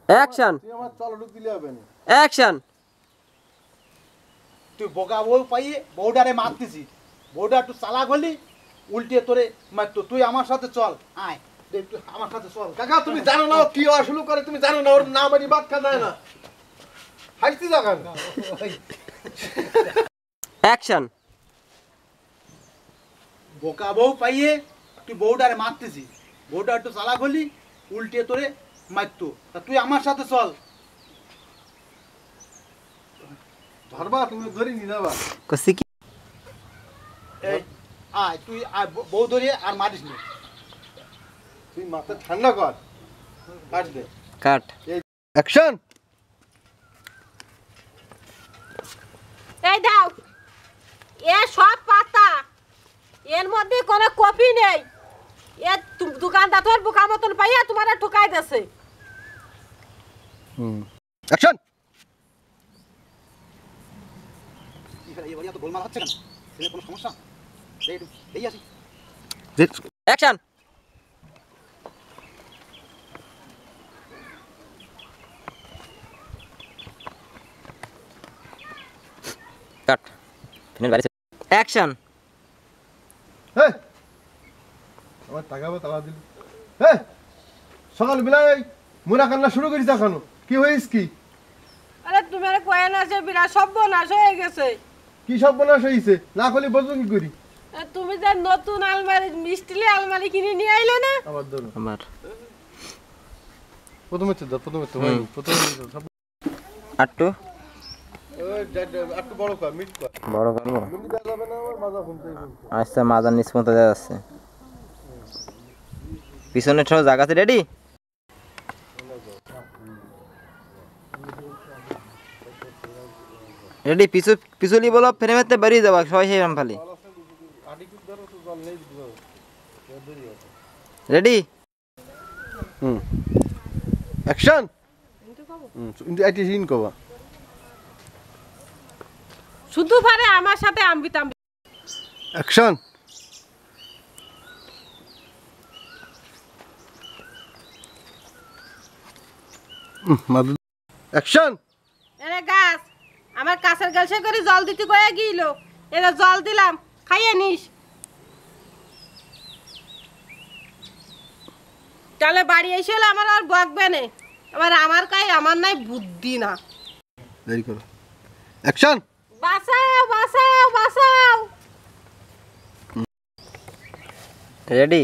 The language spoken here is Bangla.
অ্যাকশন। তুই আমার চল ঢুক দিলে হবে না। অ্যাকশন। তুই বোকা বউ পাইয়ে বউডারে মারতেছি, বউডা একটু চালাক হলি উল্টে তোরে মারতো। তুই আমার সাথে চল, আয় একটু আমার সাথে চল। কাকা তুমি জানো না ও কি আসলে করে, তুমি জানো না ওর নাম আনি বাদ খা যায় না। হাসতে যাবেন। অ্যাকশন। বোকা বউ পাইয়ে তুই বউডারে মারতেছি, বউডা একটু চালাক হলি উল্টে তোরে মারতো। তা তুই আমার সাথে চল। ধরবা তুমি ধরি নি যাবা। কসি কি? এই আয় তুই আয়, বউ ধরিয়ে আর মারিস না। তুই মাথা ঠান্ডা কর, কাট দে। কাট। অ্যাকশন। এই দাও, এ সব পাতা, এর মধ্যে কোনো কপি নেই। এ দোকানদার তোর বোকা মতন পাইয়া তোমার ঠকাই দেছে। অ্যাকশন। এবার তো গোলমাল হচ্ছে কেন? ছেলে কোনো সমস্যা? এই আসি। অ্যাকশন। কাট। ফিনাল বাইরে। অ্যাকশন। এই আমার টাকা বা তালা দিল। এই সকাল বেলায় মুরা কান্না শুরু করিস এখনো, কি হইস কি? আরে তুমি আরে কয়ে না যে বিরাট সর্বনাশ হয়ে গেছে। কি সব বনাশ হইছে? না করলে বলবো কি করি? তুমি যে নতুন আলমারি মিষ্টিলি আলমারি কিনে নিয়ে আইলে না। আবার ধরো আমার প্রথমে তো প্রথমে তো হয় প্রথমে সব আটটু একটু বড় কর, মিট কর। বড় করবো। মিট দেওয়া যাবে না, আমার মাজা ঘুমতেই আচ্ছা, মাজার নিচ পর্যন্ত দেওয়া যাচ্ছে। পিছনে সব জায়গা আছে। রেডি? রেডি? পিছুলি বলো, ফ্রেমেতে বেরিয়ে যাবা সবাই সেই ফালি। রেডি? অ্যাকশন। কিন্তু আইটি সিন কবা। শুধু পারে আমার সাথে আম্বি তাম্বি। অ্যাকশন। অ্যাকশন। এরে গাছ, আমার কাছের গাছে করে জল দিতে কয়ে গিয়েছিল, এরা জল দিলাম, খাইয়ে নিস। তাহলে বাড়ি এসে হলে আমার আর বকবে না। আবার আমার আমার নাই বুদ্ধি না। দেরি করো। অ্যাকশন। বাঁচাও বাঁচাও বাঁচাও। রেডি?